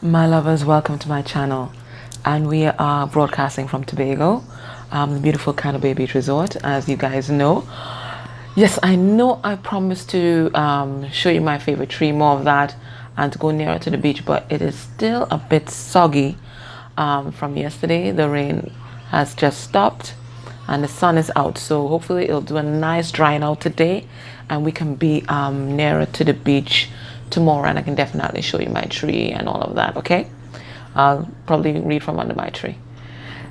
My lovers, welcome to my channel, and we are broadcasting from Tobago, the beautiful Canoe Beach Resort, as you guys know. Yes, I know I promised to show you my favorite tree, more of that, and to go nearer to the beach, but it is still a bit soggy from yesterday. The rain has just stopped and the sun is out, so hopefully it'll do a nice drying out today and we can be nearer to the beach tomorrow, and I can definitely show you my tree and all of that. Okay, I'll probably read from under my tree.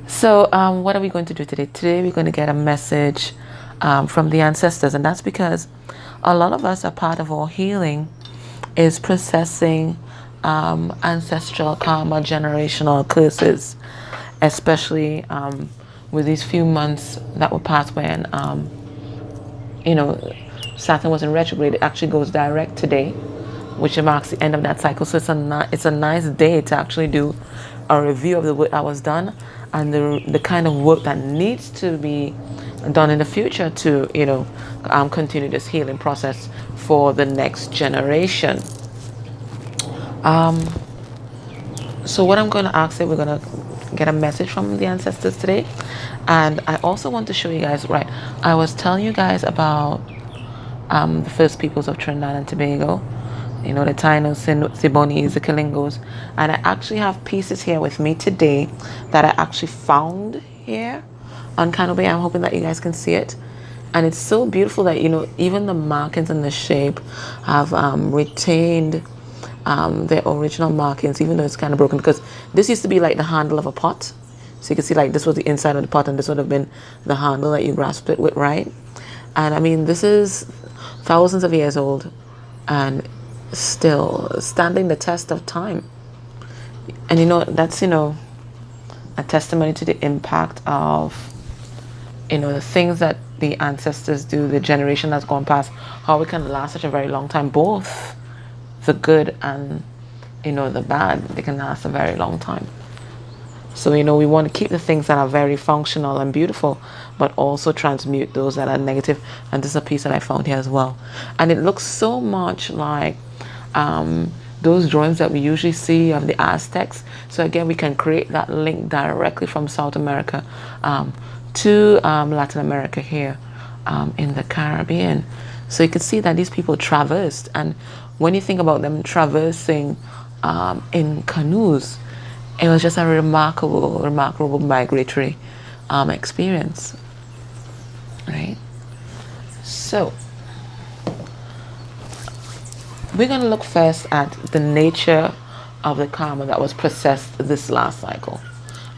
So what are we going to do today? Today we're going to get a message from the ancestors, and that's because a lot of us, are part of our healing is processing ancestral karma, generational curses, especially with these few months that were passed when you know, Saturn was in retrograde. It actually goes direct today, which marks the end of that cycle. So it's a nice day to actually do a review of the work that was done and the kind of work that needs to be done in the future to, continue this healing process for the next generation. So what I'm going to ask is, we're going to get a message from the ancestors today, and I also want to show you guys, right, I was telling you guys about the first peoples of Trinidad and Tobago, the Tainos, Sibonis, the Kalingos, and I actually have pieces here with me today that I actually found here on Canoe Bay. I'm hoping that you guys can see it, and it's so beautiful that even the markings and the shape have retained their original markings, even though it's kind of broken, because this used to be like the handle of a pot. So you can see, like, this was the inside of the pot and this would have been the handle that you grasped it with, right? And I mean, this is thousands of years old and still standing the test of time. And that's a testimony to the impact of the things that the ancestors do, the generation that's gone past, how it can last such a very long time, both the good and the bad. They can last a very long time. So we want to keep the things that are very functional and beautiful, but also transmute those that are negative. And this is a piece that I found here as well, and it looks so much like those drawings that we usually see of the Aztecs. So again, we can create that link directly from South America to Latin America here in the Caribbean. So you can see that these people traversed, and when you think about them traversing in canoes, it was just a remarkable migratory experience, right? So we're going to look first at the nature of the karma that was processed this last cycle.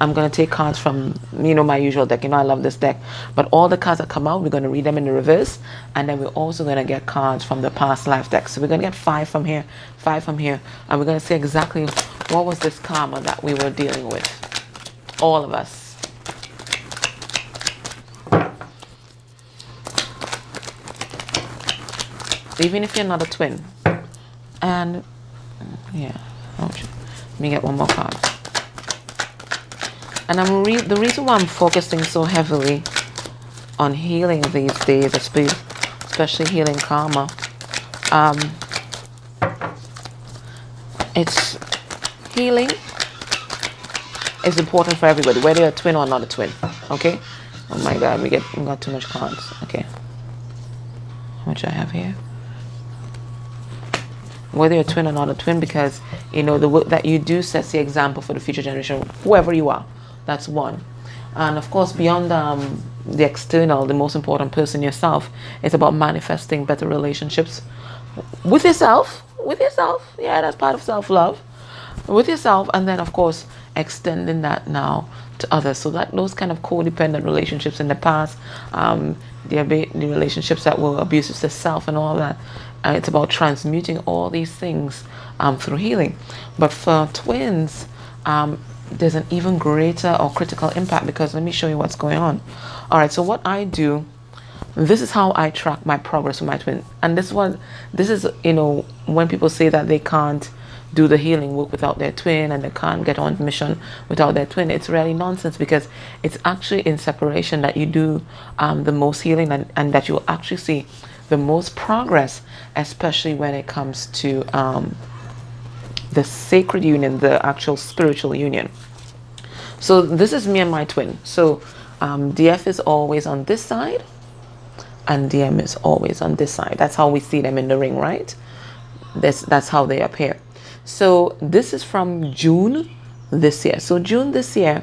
I'm going to take cards from, my usual deck. I love this deck. But all the cards that come out, we're going to read them in the reverse. And then we're also going to get cards from the past life deck. So we're going to get 5 from here, 5 from here. And we're going to see exactly what was this karma that we were dealing with. All of us. Even if you're not a twin. And, yeah. Let me get one more card. And the reason why I'm focusing so heavily on healing these days, especially healing karma, it's healing is important for everybody, whether you're a twin or not a twin. Okay? Oh my God, we got too much cards. Okay. How much I have here? Whether you're a twin or not a twin, because the work that you do sets the example for the future generation, whoever you are. That's one. And of course, beyond the external, the most important person, yourself, it's about manifesting better relationships with yourself. Yeah, that's part of self-love. With yourself, and then of course extending that now to others, so that those kind of codependent relationships in the past, the relationships that were abusive to self and all that, it's about transmuting all these things through healing. But for twins, there's an even greater or critical impact, because let me show you what's going on. All right, so what I do, this is how I track my progress with my twin. And this is when people say that they can't do the healing work without their twin and they can't get on mission without their twin, it's really nonsense, because it's actually in separation that you do the most healing, and that you'll actually see the most progress, especially when it comes to the sacred union, the actual spiritual union. So this is me and my twin. So DF is always on this side and DM is always on this side. That's how we see them in the ring, right? That's how they appear. So this is from June this year. So June this year,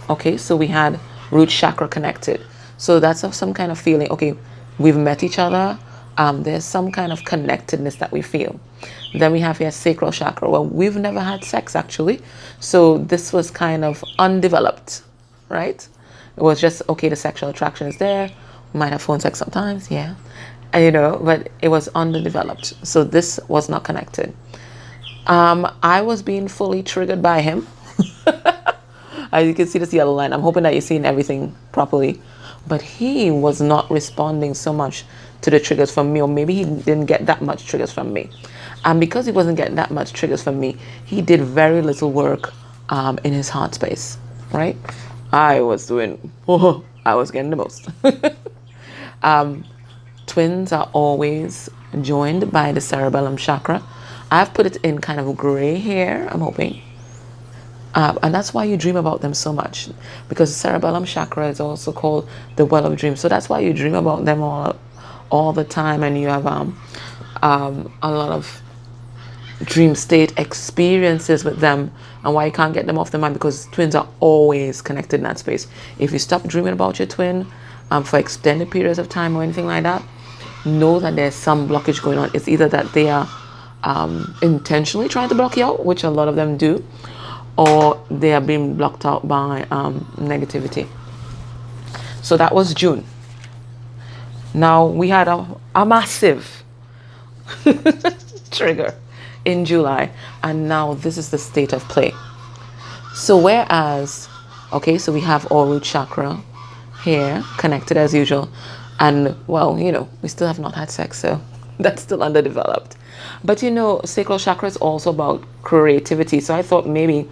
okay, so we had root chakra connected. So that's some kind of feeling. Okay, we've met each other. There's some kind of connectedness that we feel. Then we have here sacral chakra. Well, we've never had sex actually. So this was kind of undeveloped, right? It was just, okay, the sexual attraction is there. We might have phone sex sometimes, yeah. And, you know, but it was underdeveloped. So this was not connected. I was being fully triggered by him. As you can see this yellow line. I'm hoping that you're seeing everything properly. But he was not responding so much to the triggers from me, or maybe he didn't get that much triggers from me. And because he wasn't getting that much triggers from me, he did very little work in his heart space, right? I was getting the most. Twins are always joined by the cerebellum chakra. I've put it in kind of gray here, I'm hoping. And that's why you dream about them so much, because the cerebellum chakra is also called the well of dreams. So that's why you dream about them all the time, and you have a lot of dream state experiences with them, and why you can't get them off the mind, because twins are always connected in that space. If you stop dreaming about your twin for extended periods of time or anything like that, know that there's some blockage going on. It's either that they are intentionally trying to block you out, which a lot of them do, or they are being blocked out by negativity. So that was June. Now we had a massive trigger in July, and now this is the state of play. So whereas, okay, so we have our root chakra here connected as usual, and well, you know, we still have not had sex, so that's still underdeveloped. But you know, sacral chakra is also about creativity. So I thought maybe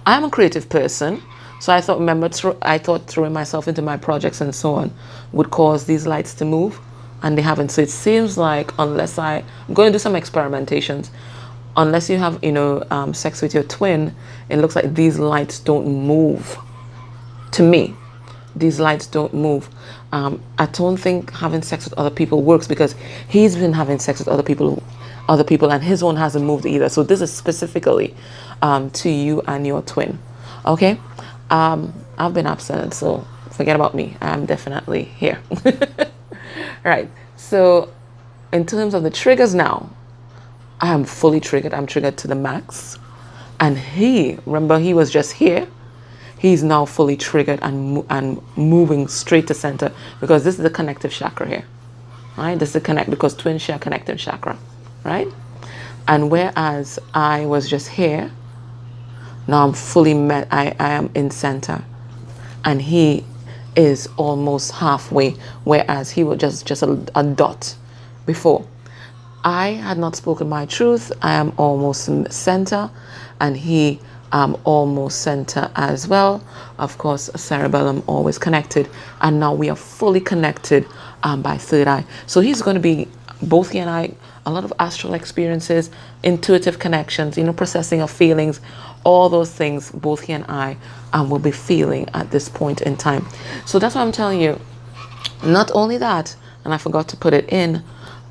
I'm a creative person. So I thought, I thought throwing myself into my projects and so on would cause these lights to move, and they haven't. So it seems like, unless I'm going to do some experimentations, unless you have, you know, sex with your twin, it looks like these lights don't move. To me, these lights don't move. I don't think having sex with other people works, because he's been having sex with other people, and his one hasn't moved either. So this is specifically to you and your twin. Okay, I've been absent, so forget about me. I'm definitely here. Right, so in terms of the triggers now, I am fully triggered. I'm triggered to the max. And remember, he was just here. He's now fully triggered and moving straight to center, because this is the connective chakra here, right? This is because twins share connective chakra, right? And whereas I was just here, now I'm fully met. I am in center, and he is almost halfway, whereas he was just a dot before. I had not spoken my truth. I am almost in center, and he almost center as well. Of course, cerebellum always connected, and now we are fully connected by third eye. So he's going to be, both he and I, a lot of astral experiences, intuitive connections, you know, processing of feelings, all those things both he and I will be feeling at this point in time. So that's what I'm telling you. Not only that, and I forgot to put it in,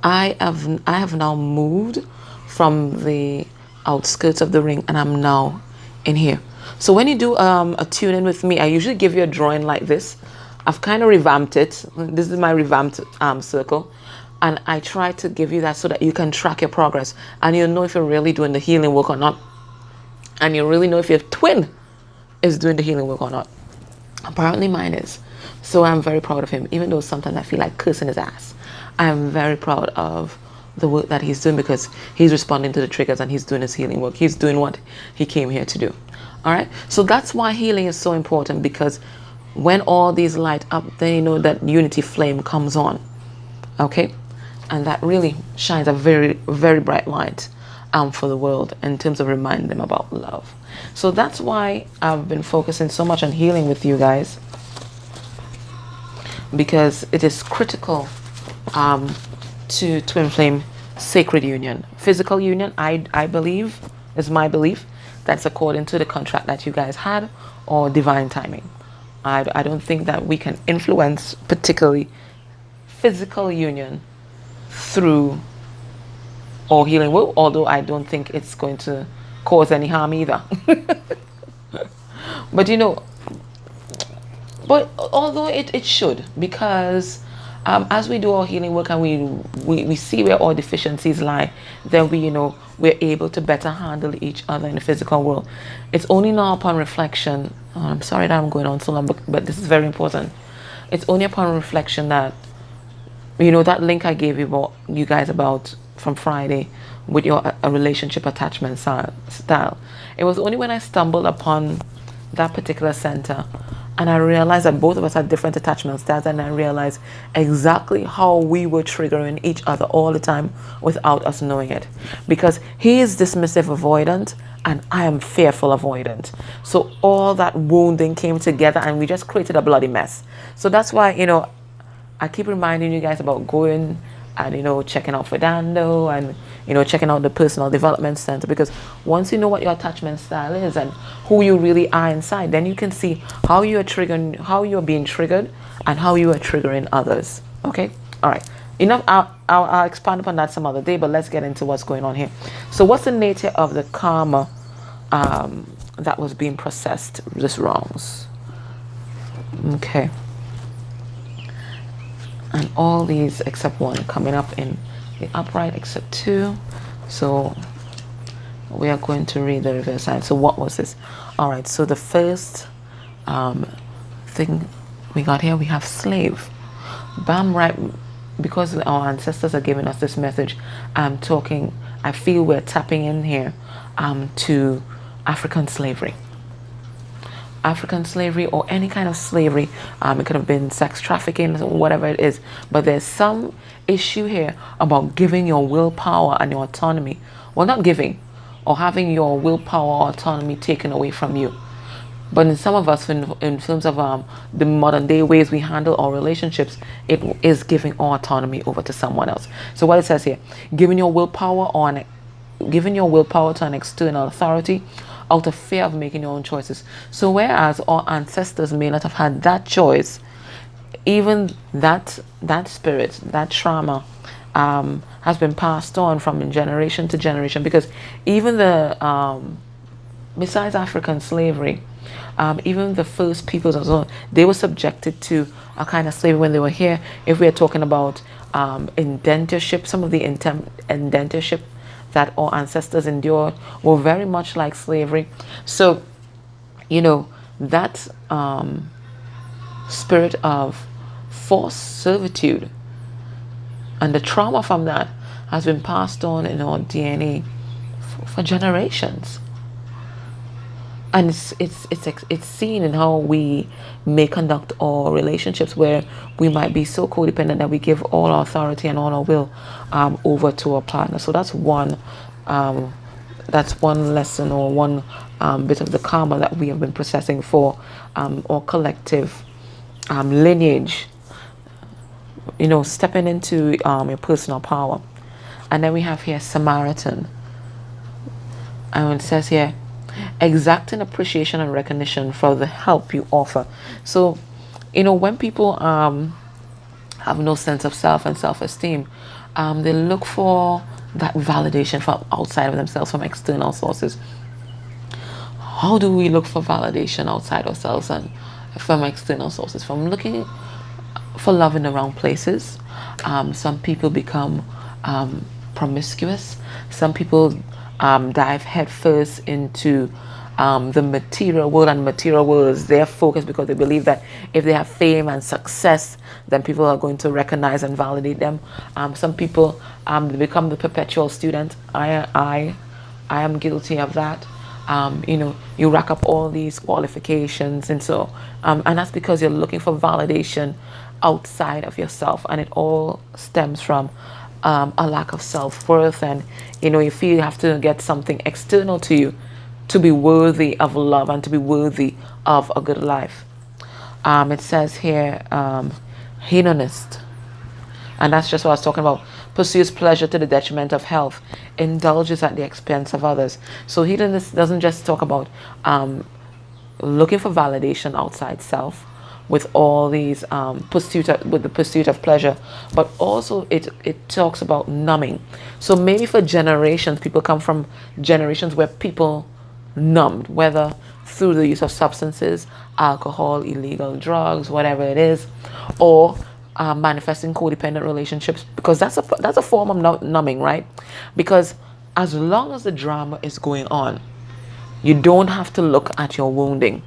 I have now moved from the outskirts of the ring, and I'm now in here. So when you do a tune in with me, I usually give you a drawing like this. I've kind of revamped it. This is my revamped circle, and I try to give you that so that you can track your progress, and you'll know if you're really doing the healing work or not, and you really know if your twin is doing the healing work or not. Apparently mine is. So I'm very proud of him, even though sometimes I feel like cursing his ass. I'm very proud of the work that he's doing, because he's responding to the triggers and he's doing his healing work. He's doing what he came here to do. All right. So that's why healing is so important, because when all these light up, then you know that unity flame comes on. Okay. And that really shines a very, very bright light for the world in terms of reminding them about love. So that's why I've been focusing so much on healing with you guys, because it is critical to twin flame sacred union. Physical union, I believe, is my belief, that's according to the contract that you guys had or divine timing. I don't think that we can influence particularly physical union through or healing will, although I don't think it's going to cause any harm either. But but although it should, because as we do our healing work and we see where our deficiencies lie, then we're able to better handle each other in the physical world. It's only now upon reflection, I'm sorry that I'm going on so long, but this is very important. It's only upon reflection that that link I gave you guys about from Friday with your relationship attachment style. It was only when I stumbled upon that particular center and I realized that both of us had different attachment styles, and I realized exactly how we were triggering each other all the time without us knowing it. Because he is dismissive avoidant and I am fearful avoidant. So all that wounding came together and we just created a bloody mess. So that's why, I keep reminding you guys about going and checking out Ferdando and checking out the personal development center, because once you know what your attachment style is and who you really are inside, then you can see how you are triggering, how you are being triggered, and how you are triggering others. Okay, all right, enough. I'll expand upon that some other day, but let's get into what's going on here. So what's the nature of the karma that was being processed, this wrongs? Okay. And all these except one coming up in the upright, except two. So we are going to read the reverse side. So what was this? All right, so the first thing we got here, we have slave. Bam, right, because our ancestors are giving us this message, I feel we're tapping in here to African slavery. African slavery or any kind of slavery. It could have been sex trafficking, whatever it is. But there's some issue here about giving your willpower and your autonomy. Well, not giving, or having your willpower or autonomy taken away from you. But in some of us, in terms of the modern day ways we handle our relationships, it is giving our autonomy over to someone else. So what it says here, giving your willpower to an external authority out of fear of making your own choices. So whereas our ancestors may not have had that choice, even that spirit, that trauma has been passed on from generation to generation, because even besides African slavery, even the first peoples as well, they were subjected to a kind of slavery when they were here. If we are talking about indentureship, some of the indentureship that our ancestors endured were very much like slavery. So, that spirit of forced servitude and the trauma from that has been passed on in our DNA for generations. And it's seen in how we may conduct our relationships, where we might be so codependent that we give all our authority and all our will over to our partner. So that's one lesson, or one bit of the karma that we have been processing for our collective lineage. Stepping into your personal power. And then we have here Samaritan, and it says here, exacting appreciation and recognition for the help you offer. So, when people have no sense of self and self-esteem, they look for that validation from outside of themselves, from external sources. How do we look for validation outside ourselves and from external sources? From looking for love in the wrong places. Some people become promiscuous. Some people dive headfirst into the material world, and the material world is their focus because they believe that if they have fame and success, then people are going to recognize and validate them. Some people they become the perpetual student. I am guilty of that. You rack up all these qualifications, and so and that's because you're looking for validation outside of yourself, and it all stems from a lack of self-worth, and you feel you have to get something external to you to be worthy of love and to be worthy of a good life. It says here hedonist, and that's just what I was talking about, pursues pleasure to the detriment of health, indulges at the expense of others. So he doesn't just talk about looking for validation outside self with all these with the pursuit of pleasure, but also it talks about numbing. So maybe for generations, people come from generations where people numbed, whether through the use of substances, alcohol, illegal drugs, whatever it is, or manifesting codependent relationships, because that's a form of numbing, right? Because as long as the drama is going on, you don't have to look at your wounding.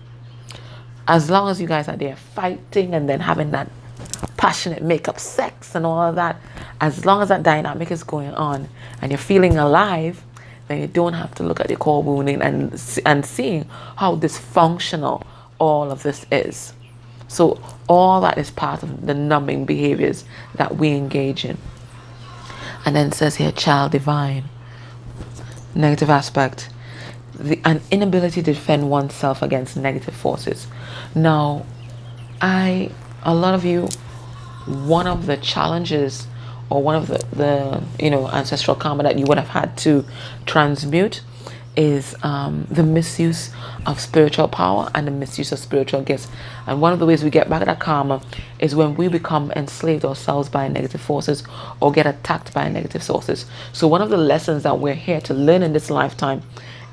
As long as you guys are there fighting and then having that passionate make-up sex and all of that, as long as that dynamic is going on and you're feeling alive, then you don't have to look at your core wounding and seeing how dysfunctional all of this is. So all that is part of the numbing behaviors that we engage in. And then it says here, child divine. Negative aspect. An inability to defend oneself against negative forces. Now, a lot of you, one of the challenges or one of the ancestral karma that you would have had to transmute is the misuse of spiritual power and the misuse of spiritual gifts. And one of the ways we get back that karma is when we become enslaved ourselves by negative forces or get attacked by negative sources. So one of the lessons that we're here to learn in this lifetime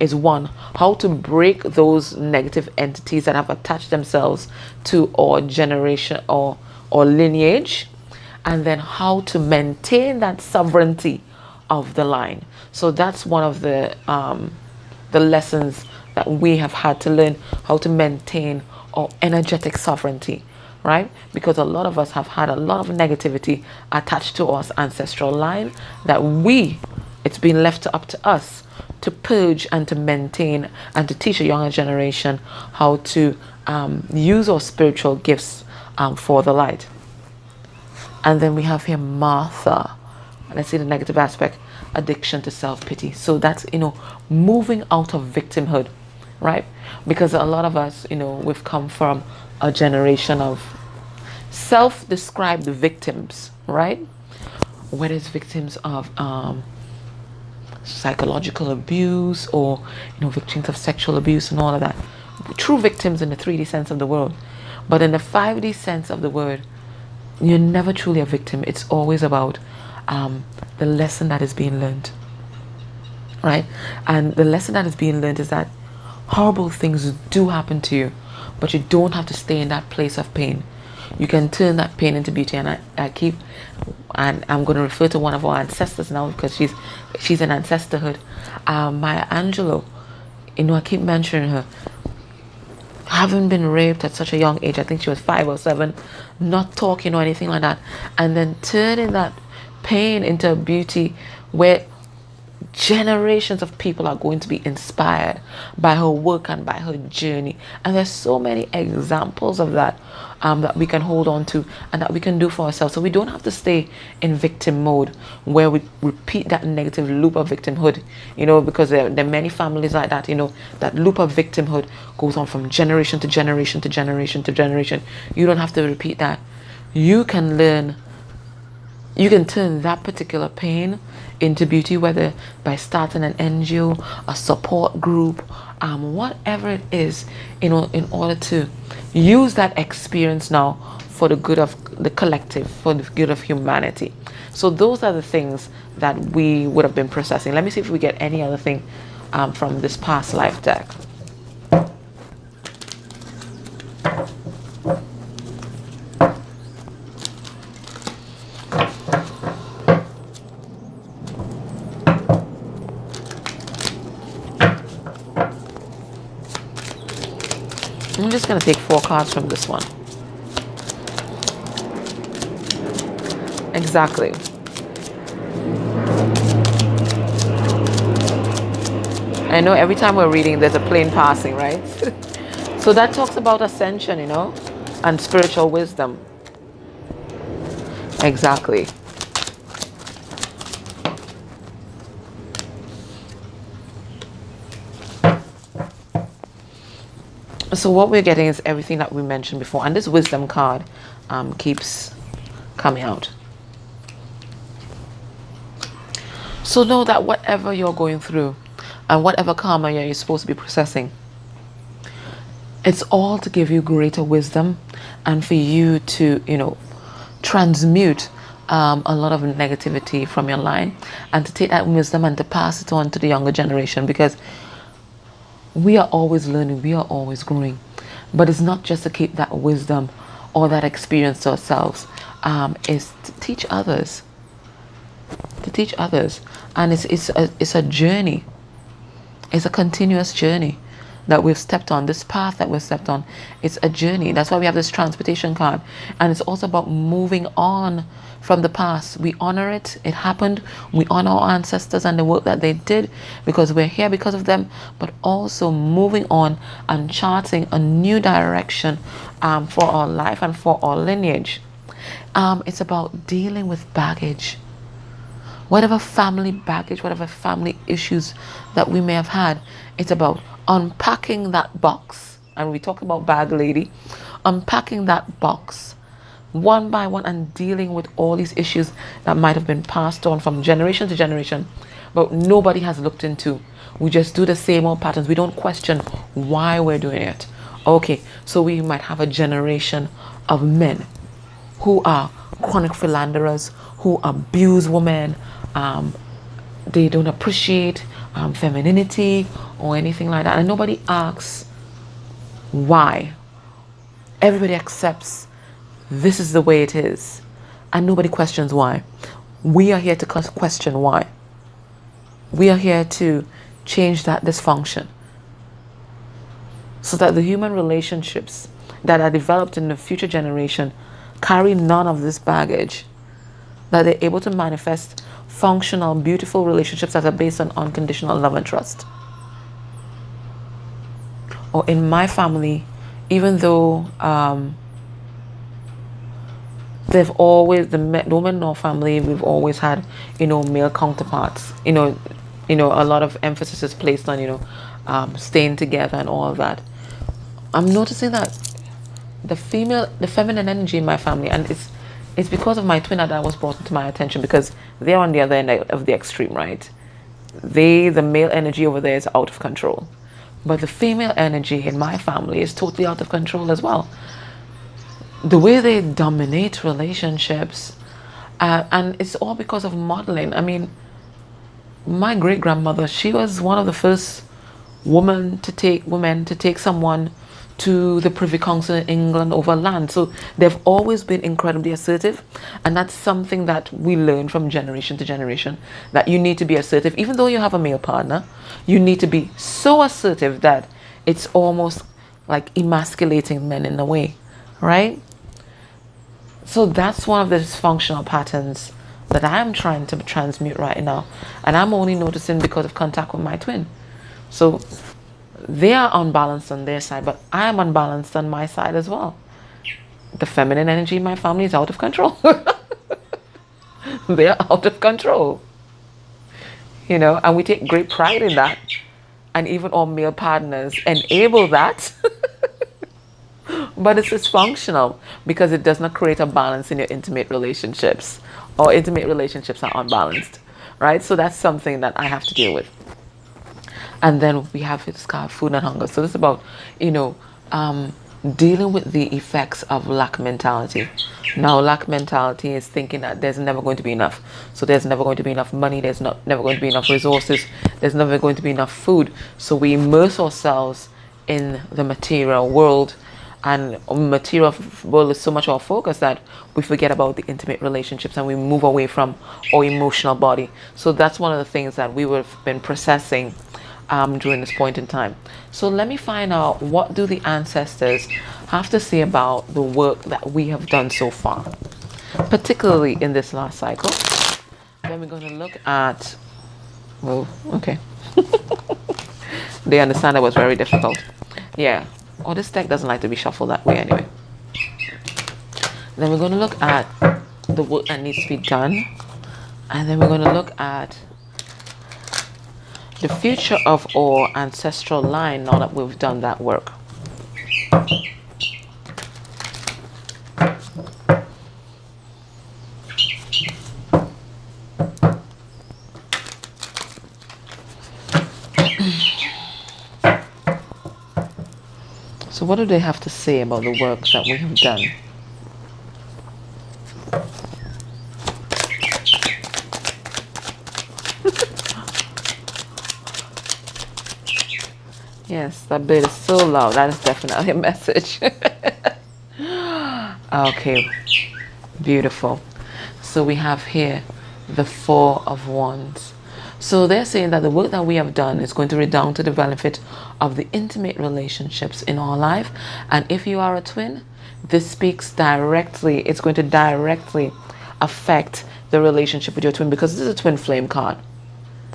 is, one, how to break those negative entities that have attached themselves to our generation or lineage, and then how to maintain that sovereignty of the line. So that's one of the lessons that we have had to learn, how to maintain our energetic sovereignty, right? Because a lot of us have had a lot of negativity attached to our ancestral line that it's been left up to us to purge and to maintain and to teach a younger generation how to use our spiritual gifts for the light. And then we have here Martha. Let's see the negative aspect, addiction to self-pity. So that's, moving out of victimhood, right? Because a lot of us, we've come from a generation of self-described victims, right? Whether it's victims of psychological abuse or victims of sexual abuse and all of that. True victims in the 3D sense of the word. But in the 5D sense of the word, you're never truly a victim. It's always about the lesson that is being learned, right? And the lesson that is being learned is that horrible things do happen to you, but you don't have to stay in that place of pain. You can turn that pain into beauty. And I'm going to refer to one of our ancestors now because she's an ancestorhood. Maya Angelou, I keep mentioning her. Having been raped at such a young age, I think she was 5 or 7, not talking or anything like that, and then turning that pain into beauty where generations of people are going to be inspired by her work and by her journey. And there's so many examples of that that we can hold on to and that we can do for ourselves. So we don't have to stay in victim mode where we repeat that negative loop of victimhood, because there are many families like that. That loop of victimhood goes on from generation to generation to generation to generation. You don't have to repeat that. You can turn that particular pain into beauty, whether by starting an NGO, a support group, whatever it is, in order to use that experience now for the good of the collective, for the good of humanity. So those are the things that we would have been processing. Let me see if we get any other thing from this past life deck. I'm just going to take 4 cards from this one. Exactly. I know every time we're reading, there's a plane passing, right? So that talks about ascension, and spiritual wisdom. Exactly. So what we're getting is everything that we mentioned before. And this wisdom card keeps coming out. So know that whatever you're going through and whatever karma you're supposed to be processing, it's all to give you greater wisdom and for you to, transmute a lot of negativity from your line, and to take that wisdom and to pass it on to the younger generation, because we are always learning, we are always growing. But it's not just to keep that wisdom or that experience to ourselves, it's to teach others. To teach others. And it's a journey. It's a continuous journey that we've stepped on. This path that we've stepped on, it's a journey. That's why we have this transportation card. And it's also about moving on from the past. We honor it. It happened. We honor our ancestors and the work that they did, because we're here because of them, but also moving on and charting a new direction for our life and for our lineage. It's about dealing with baggage. Whatever family baggage, whatever family issues that we may have had, it's about unpacking that box. And we talk about bag lady, unpacking that box one by one and dealing with all these issues that might have been passed on from generation to generation, but nobody has looked into. We just do the same old patterns. We don't question why we're doing it. Okay, so we might have a generation of men who are chronic philanderers, who abuse women. They don't appreciate femininity or anything like that, and nobody asks why. Everybody accepts this is the way it is, and nobody questions why. We are here to question why. We are here to change that dysfunction, so that the human relationships that are developed in the future generation carry none of this baggage, that they're able to manifest functional, beautiful relationships that are based on unconditional love and trust. Or in my family, even though they've always, the women in our family, we've always had, male counterparts. A lot of emphasis is placed on, staying together and all of that. I'm noticing that the feminine energy in my family, and it's because of my twin that was brought into my attention, because they're on the other end of the extreme, right? The male energy over there is out of control. But the female energy in my family is totally out of control as well. The way they dominate relationships, and it's all because of modeling. I mean, my great-grandmother, she was one of the first women to take someone to the Privy Council in England over land. So they've always been incredibly assertive, and that's something that we learn from generation to generation, that you need to be assertive. Even though you have a male partner, you need to be so assertive that it's almost like emasculating men in a way, right? So that's one of the dysfunctional patterns that I'm trying to transmute right now, and I'm only noticing because of contact with my twin. So they are unbalanced on their side, but I am unbalanced on my side as well. The feminine energy in my family is out of control. They are out of control. And we take great pride in that. And even our male partners enable that. But it's dysfunctional because it does not create a balance in your intimate relationships. Or intimate relationships are unbalanced, right? So that's something that I have to deal with. And then we have this called food and hunger. So this is about, dealing with the effects of lack mentality. Now, lack mentality is thinking that there's never going to be enough. So there's never going to be enough money. There's never going to be enough resources. There's never going to be enough food. So we immerse ourselves in the material world. And material world is so much our focus that we forget about the intimate relationships, and we move away from our emotional body. So that's one of the things that we would have been processing during this point in time. So let me find out, what do the ancestors have to say about the work that we have done so far, particularly in this last cycle. Then we're going to look at, okay. They understand that was very difficult. Yeah. This deck doesn't like to be shuffled that way anyway. Then we're going to look at the work that needs to be done. And then we're going to look at the future of our ancestral line now that we've done that work. So what do they have to say about the work that we have done? Yes, that bird is so loud. That is definitely a message. Okay, beautiful. So we have here the Four of Wands. So they're saying that the work that we have done is going to redound to the benefit of the intimate relationships in our life. And if you are a twin, this speaks directly, it's going to directly affect the relationship with your twin, because this is a twin flame card,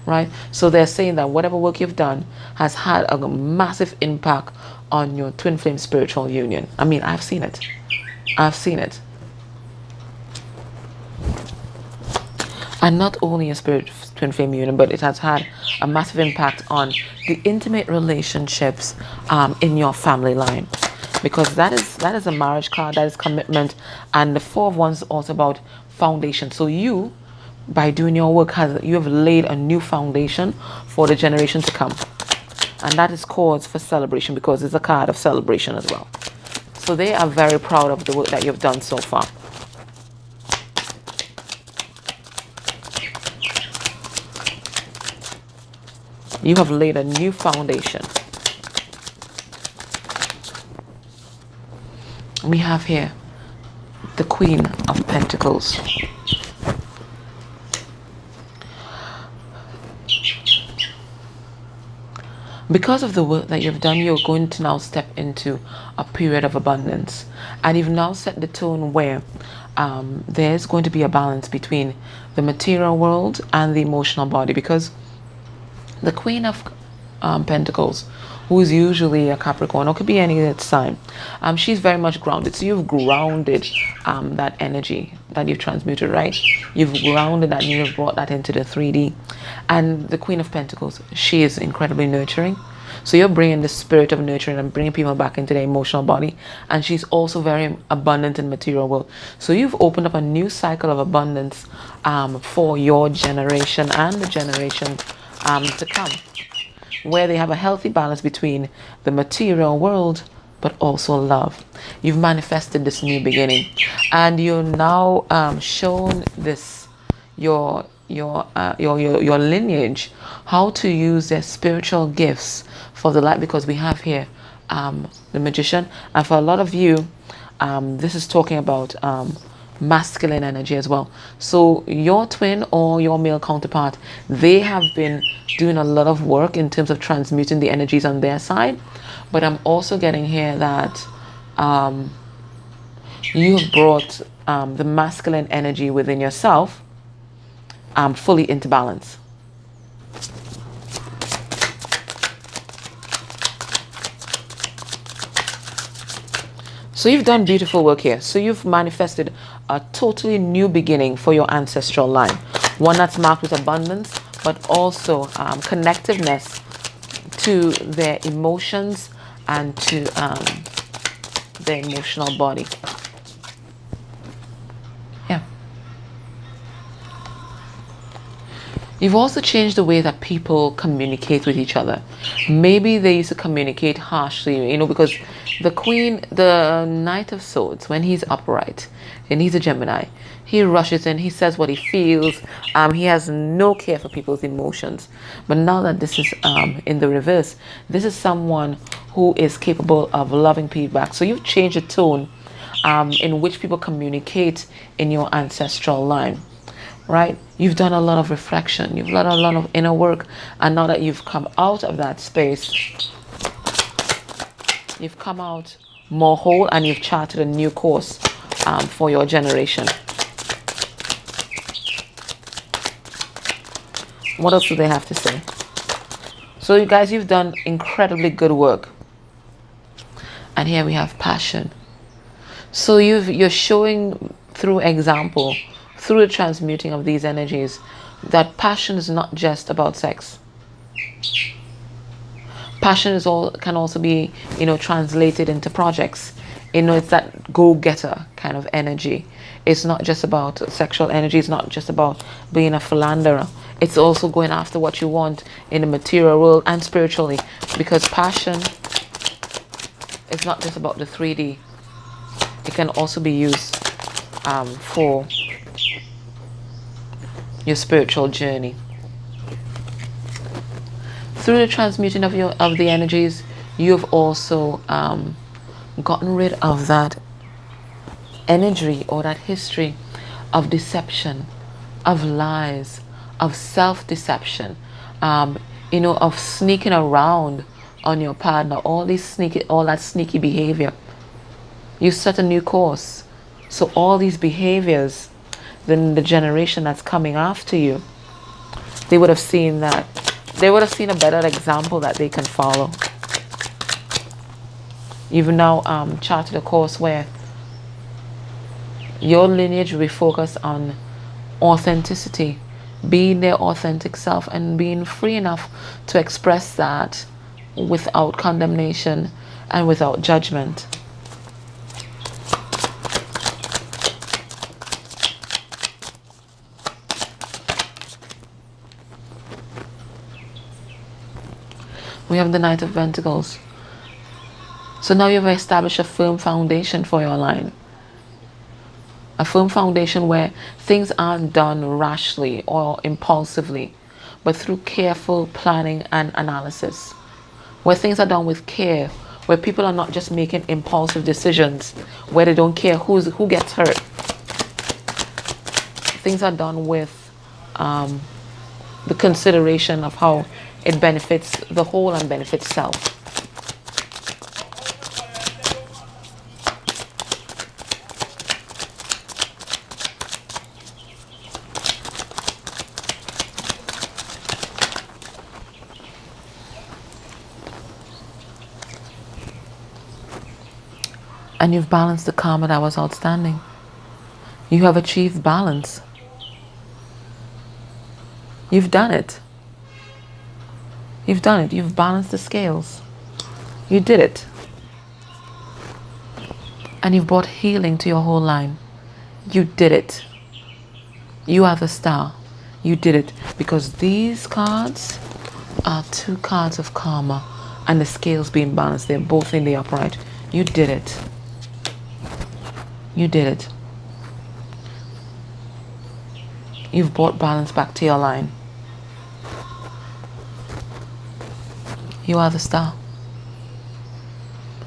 right? So they're saying that whatever work you've done has had a massive impact on your twin flame spiritual union. I mean, I've seen it. I've seen it. And not only a twin flame union, but it has had a massive impact on the intimate relationships in your family line, because that is a marriage card, that is commitment. And the Four of Wands is also about foundation. So you, by doing your work, you have laid a new foundation for the generation to come, and that is cause for celebration, because it's a card of celebration as well. So they are very proud of the work that you've done so far. You have laid a new foundation. We have here the Queen of Pentacles. Because of the work that you've done, you're going to now step into a period of abundance. And you've now set the tone where there's going to be a balance between the material world and the emotional body, because the Queen of Pentacles, who is usually a Capricorn or could be any sign, she's very much grounded. So you've grounded that energy that you've transmuted, right? You've grounded that and you've brought that into the 3D. And the Queen of Pentacles, she is incredibly nurturing. So you're bringing the spirit of nurturing and bringing people back into their emotional body. And she's also very abundant in material world. So you've opened up a new cycle of abundance for your generation and the generation to come, where they have a healthy balance between the material world but also love. You've manifested this new beginning, and you're now shown this your lineage, how to use their spiritual gifts for the light, because we have here the Magician. And for a lot of you, this is talking about masculine energy as well. So your twin or your male counterpart, they have been doing a lot of work in terms of transmuting the energies on their side. But I'm also getting here that you have brought the masculine energy within yourself fully into balance. So you've done beautiful work here. So you've manifested a totally new beginning for your ancestral line. One that's marked with abundance, but also connectiveness to their emotions and to their emotional body. Yeah. You've also changed the way that people communicate with each other. Maybe they used to communicate harshly, because the Queen, the Knight of Swords, when he's upright, and he's a Gemini, he rushes in, he says what he feels, he has no care for people's emotions. But now that this is in the reverse, this is someone who is capable of loving people back. So you've changed the tone in which people communicate in your ancestral line. Right? You've done a lot of reflection. You've done a lot of inner work. And now that you've come out of that space, you've come out more whole, and you've charted a new course for your generation. What else do they have to say? So you guys, you've done incredibly good work. And here we have passion. So you're showing through example, through the transmuting of these energies, that passion is not just about sex. Passion can also be, translated into projects. It's that go-getter kind of energy. It's not just about sexual energy. It's not just about being a philanderer. It's also going after what you want in the material world and spiritually, because passion it's not just about the 3D. It can also be used for your spiritual journey. Through the transmuting of the energies, you've also gotten rid of that energy or that history of deception, of lies, of self-deception, of sneaking around on your partner, all that sneaky behavior. You set a new course. So all these behaviors, then the generation that's coming after you, they would have seen that. They would have seen a better example that they can follow. You've now charted a course where your lineage will be focused on authenticity, being their authentic self and being free enough to express that without condemnation and without judgment. We have the Knight of Pentacles. So now you've established a firm foundation for your line. A firm foundation where things aren't done rashly or impulsively, but through careful planning and analysis. Where things are done with care, where people are not just making impulsive decisions, where they don't care who gets hurt. Things are done with the consideration of how it benefits the whole and benefits self. And you've balanced the karma that was outstanding. You have achieved balance. You've done it. You've done it. You've balanced the scales. You did it. And you've brought healing to your whole line. You did it. You are the star. You did it. Because these cards are 2 cards of karma and the scales being balanced. They're both in the upright. You did it. You did it. You've brought balance back to your line. You are the star.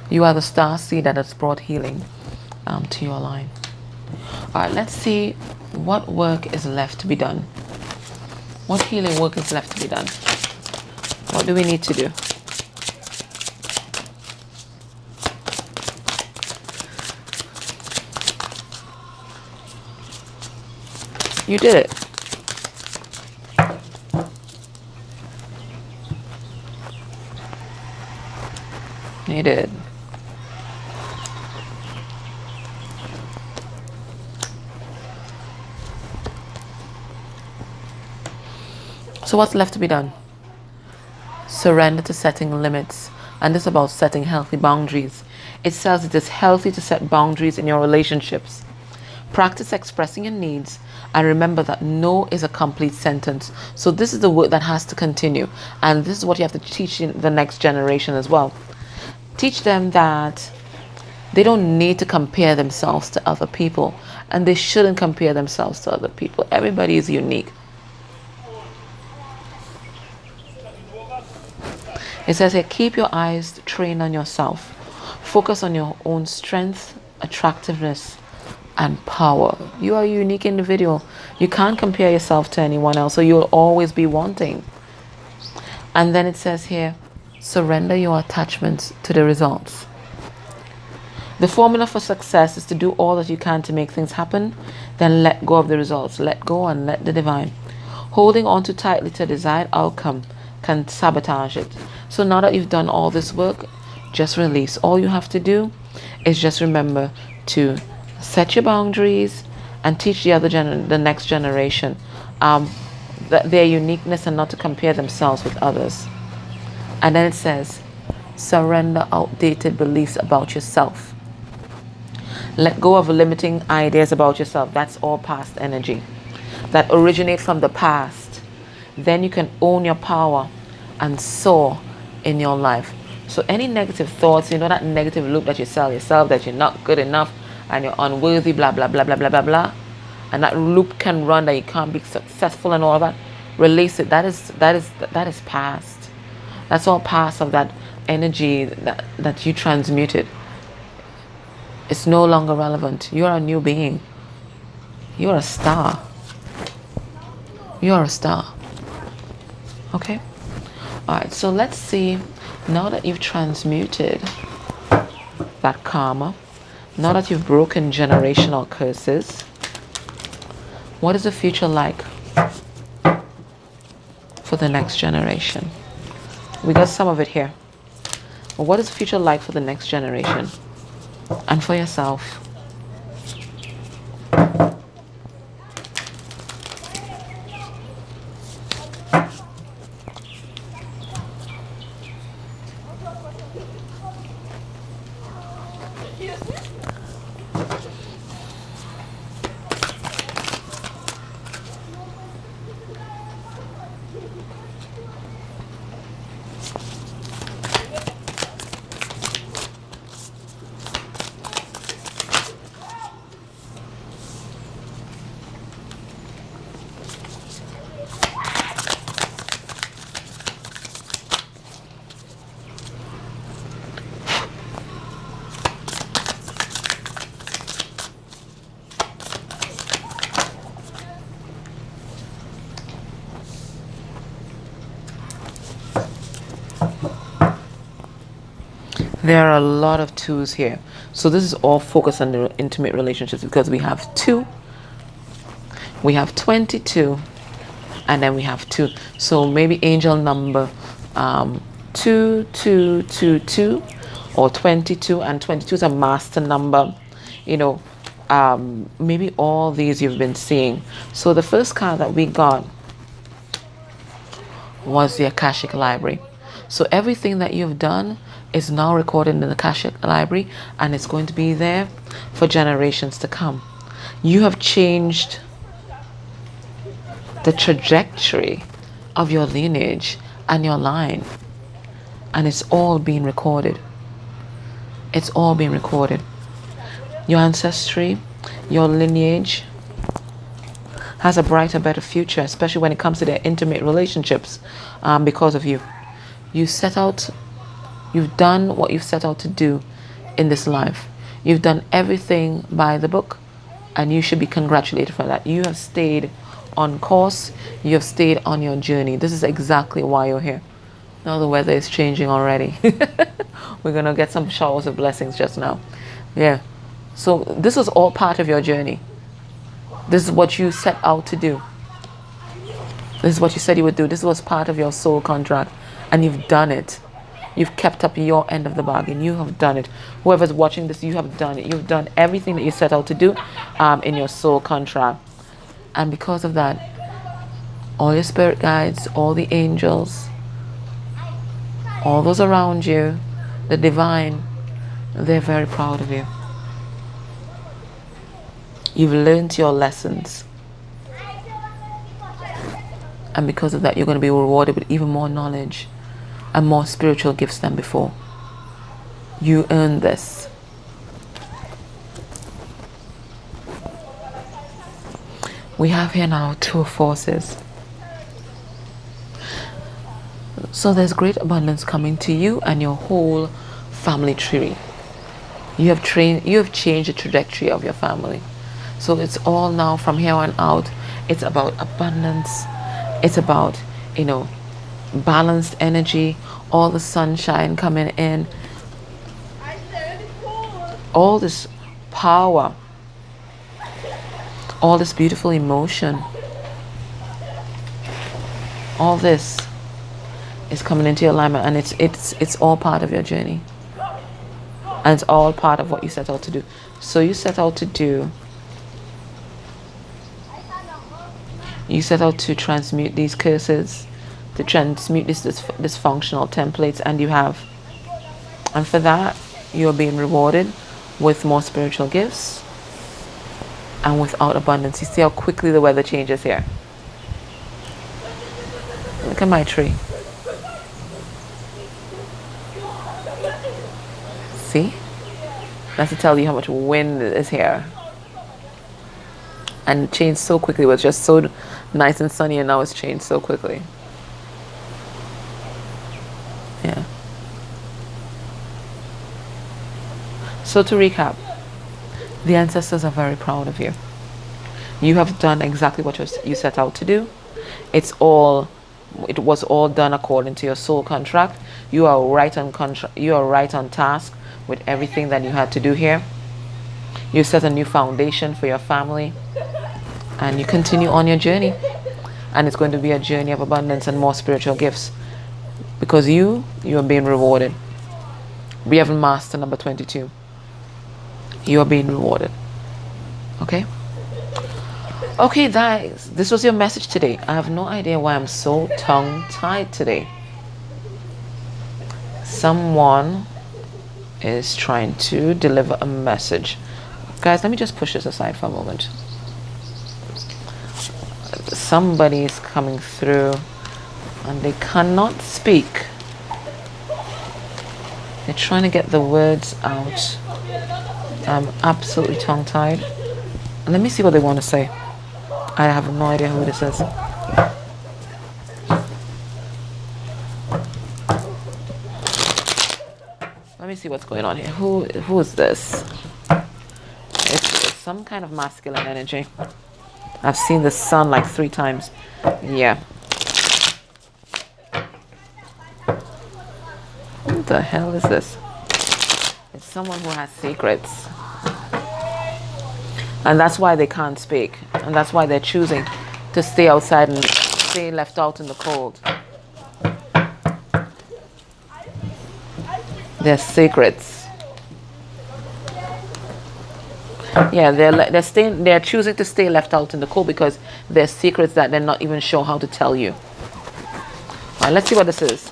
You are the star seed that has brought healing to your line. All right, let's see what work is left to be done. What healing work is left to be done? What do we need to do? You did it. You did. So what's left to be done? Surrender to setting limits. And this is about setting healthy boundaries. It says it is healthy to set boundaries in your relationships. Practice expressing your needs and remember that no is a complete sentence. So this is the work that has to continue. And this is what you have to teach in the next generation as well. Teach them that they don't need to compare themselves to other people. And they shouldn't compare themselves to other people. Everybody is unique. It says here, keep your eyes trained on yourself. Focus on your own strength, attractiveness, and power. You are a unique individual. You can't compare yourself to anyone else, so you'll always be wanting. And then it says here, surrender your attachments to the results. The formula for success is to do all that you can to make things happen, then let go of the results. Let go and let the divine. Holding on too tightly to a desired outcome can sabotage it. So now that you've done all this work, just release. All you have to do is just remember to set your boundaries and teach the next generation their uniqueness and not to compare themselves with others. And then it says, surrender outdated beliefs about yourself. Let go of limiting ideas about yourself. That's all past energy that originate from the past. Then you can own your power and soar in your life. So any negative thoughts, that negative loop that you sell yourself, that you're not good enough and you're unworthy, blah blah blah blah blah blah blah, and that loop can run, that you can't be successful and all of that. Release it. That is past. That's all past of that energy that you transmuted. It's no longer relevant. You're a new being. You're a star. You're a star. Okay? Alright, so let's see. Now that you've transmuted that karma, now that you've broken generational curses, what is the future like for the next generation? We got some of it here. What is the future like for the next generation and for yourself? There are a lot of twos here. So this is all focused on the intimate relationships, because we have 2, we have 22, and then we have 2. So maybe angel number 2222 or 22, and 22 is a master number. Maybe all these you've been seeing. So the first card that we got was the Akashic Library. So everything that you've done is now recorded in the Akashic Library, and it's going to be there for generations to come. You have changed the trajectory of your lineage and your line, and it's all being recorded. It's all being recorded. Your ancestry, your lineage has a brighter, better future, especially when it comes to their intimate relationships, because of you. You've done what you've set out to do in this life. You've done everything by the book, and you should be congratulated for that. You have stayed on course. You have stayed on your journey. This is exactly why you're here. Now the weather is changing already. We're going to get some showers of blessings just now. Yeah. So this is all part of your journey. This is what you set out to do. This is what you said you would do. This was part of your soul contract, and you've done it. You've kept up your end of the bargain. You have done it. Whoever's watching this, you have done it. You've done everything that you set out to do in your soul contract. And because of that, all your spirit guides, all the angels, all those around you, the divine, they're very proud of you. You've learned your lessons. And because of that, you're going to be rewarded with even more knowledge and more spiritual gifts than before. You earned this. We have here now 2 of forces. So there's great abundance coming to you and your whole family tree. You have changed the trajectory of your family. So it's all now from here on out. It's about abundance. It's about, balanced energy, all the sunshine coming in, all this power, all this beautiful emotion, all this is coming into your alignment, and it's all part of your journey, and it's all part of what you set out to do. So you set out to transmute these curses, to transmute these dysfunctional templates, and you have. And for that, you're being rewarded with more spiritual gifts and without abundance. You see how quickly the weather changes here. Look at my tree. See? That's to tell you how much wind is here. And it changed so quickly. It was just so nice and sunny, and now it's changed so quickly. Yeah. So to recap, the ancestors are very proud of you. You have done exactly what you set out to do. It was all done according to your soul contract. You are right on you are right on task with everything that you had to do here. You set a new foundation for your family, and you continue on your journey. And it's going to be a journey of abundance and more spiritual gifts, because you are being rewarded. We have master number 22. You are being rewarded. Okay? Okay, guys, this was your message today. I have no idea why I'm so tongue-tied today. Someone is trying to deliver a message. Guys, let me just push this aside for a moment. Somebody is coming through and they cannot speak. They're trying to get the words out. I'm absolutely tongue-tied. Let me see what they want to say. I have no idea who this is. Let me see what's going on here. Who is this? It's some kind of masculine energy. I've seen the sun like 3 times. Yeah. Who the hell is this? It's someone who has secrets. And that's why they can't speak. And that's why they're choosing to stay outside and stay left out in the cold. Their secrets. Yeah, they're choosing to stay left out in the cold because there's secrets that they're not even sure how to tell you. All right, let's see what this is.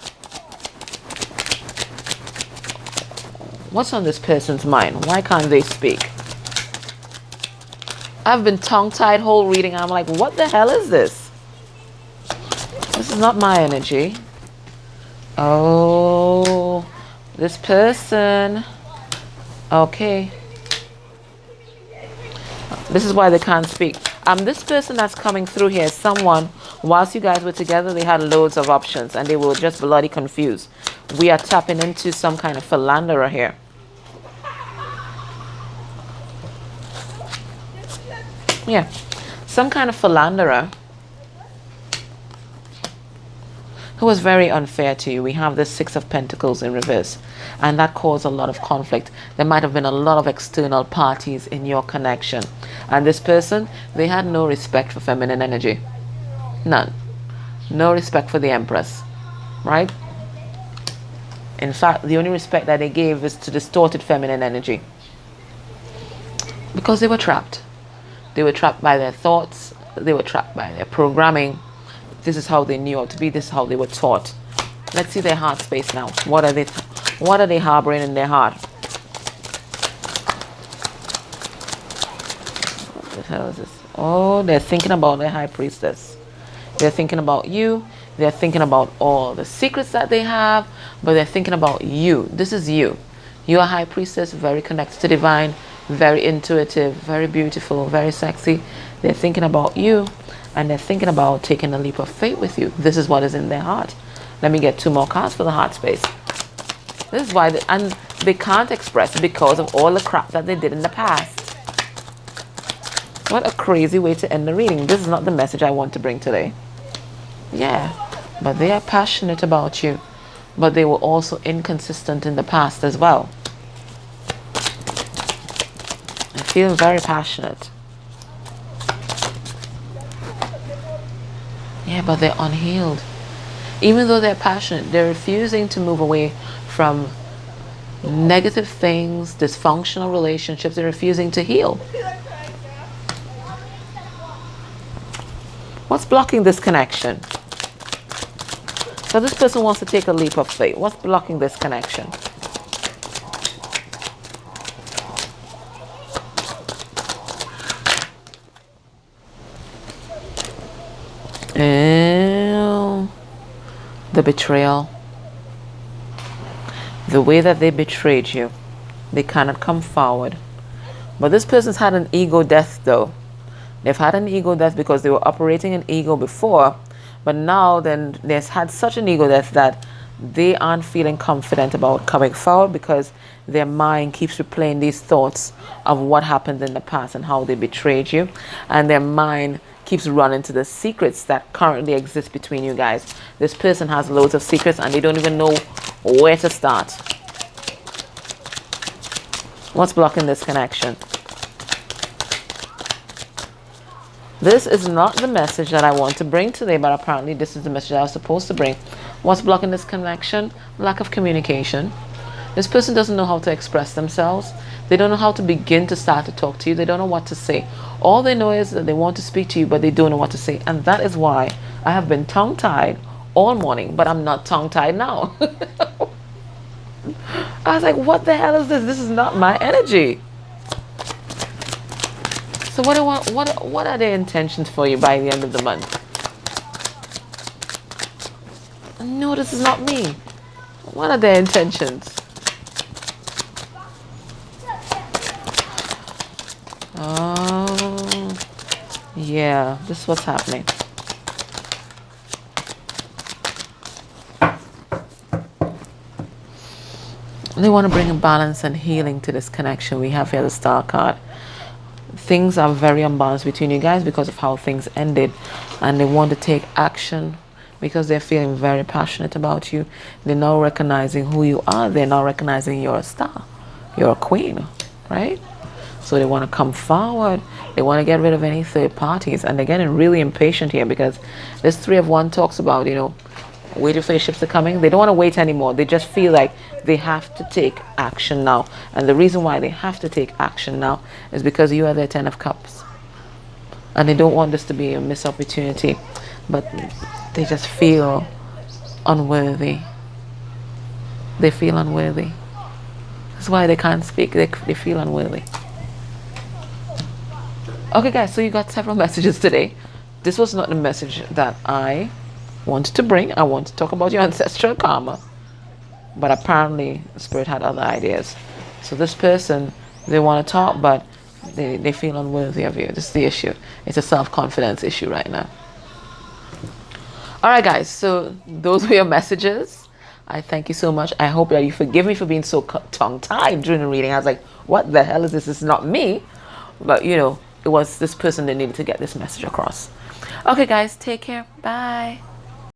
What's on this person's mind? Why can't they speak? I've been tongue-tied whole reading. I'm like, what the hell is this? This is not my energy. Oh, this person. Okay. This is why they can't speak. This person that's coming through here is someone, whilst you guys were together, they had loads of options and they were just bloody confused. We are tapping into some kind of philanderer here. Yeah, some kind of philanderer who was very unfair to you. We have the 6 of Pentacles in reverse, and that caused a lot of conflict. There might have been a lot of external parties in your connection, and this person, they had no respect for feminine energy. None. No respect for the Empress, right? In fact, the only respect that they gave is to distorted feminine energy, because they were trapped. They were trapped by their thoughts. They were trapped by their programming. This is how they knew how to be. This is how they were taught. Let's see their heart space now. What are they harboring in their heart? What the hell is this? Oh, they're thinking about their high priestess. They're thinking about you. They're thinking about all the secrets that they have, but they're thinking about you. This is you. You're a high priestess, very connected to divine, very intuitive, very beautiful, very sexy. They're thinking about you, and they're thinking about taking a leap of faith with you. This is what is in their heart. Let me get 2 more cards for the heart space. This is why they can't express because of all the crap that they did in the past. What a crazy way to end the reading. This is not the message I want to bring today. Yeah, but they are passionate about you, but they were also inconsistent in the past as well. I feel very passionate. Yeah, but they're unhealed. Even though they're passionate, they're refusing to move away from negative things, dysfunctional relationships. They're refusing to heal. What's blocking this connection? So this person wants to take a leap of faith. What's blocking this connection? The betrayal. The way that they betrayed you. They cannot come forward. But this person's had an ego death though. They've had an ego death because they were operating an ego before, but now then they've had such an ego death that they aren't feeling confident about coming forward because their mind keeps replaying these thoughts of what happened in the past and how they betrayed you, and their mind keeps running to the secrets that currently exist between you guys. This person has loads of secrets and they don't even know where to start. What's blocking this connection? This is not the message that I want to bring today, but apparently this is the message I was supposed to bring. What's blocking this connection? Lack of communication. This person doesn't know how to express themselves. They don't know how to begin to start to talk to you. They don't know what to say. All they know is that they want to speak to you, but they don't know what to say. And that is why I have been tongue-tied all morning, but I'm not tongue-tied now. I was like, what the hell is this? This is not my energy. So what are their intentions for you by the end of the month? No, this is not me. What are their intentions? Oh, yeah, this is what's happening. They want to bring a balance and healing to this connection. We have here the Star card. Things are very unbalanced between you guys because of how things ended, and they want to take action because they're feeling very passionate about you. They're now recognizing who you are. They're now recognizing you're a star. You're a queen, right? So they want to come forward. They want to get rid of any third parties, and they're getting really impatient here because this Three of Wands talks about, you know, waiting for your ships to coming. They don't want to wait anymore. They just feel like they have to take action now. And the reason why they have to take action now is because you are their Ten of Cups. And they don't want this to be a missed opportunity. But they just feel unworthy. They feel unworthy. That's why they can't speak. They feel unworthy. Okay guys, so you got several messages today. This was not the message that I wanted to bring. I want to talk about your ancestral karma, but apparently Spirit had other ideas. So this person, they want to talk, but they feel unworthy of you. This is the issue. It's a self-confidence issue right now. All right guys, so those were your messages. I thank you so much. I hope that you forgive me for being so tongue-tied during the reading. I was like, what the hell is this? It's not me. But you know, it was this person that needed to get this message across. Okay guys, take care. Bye.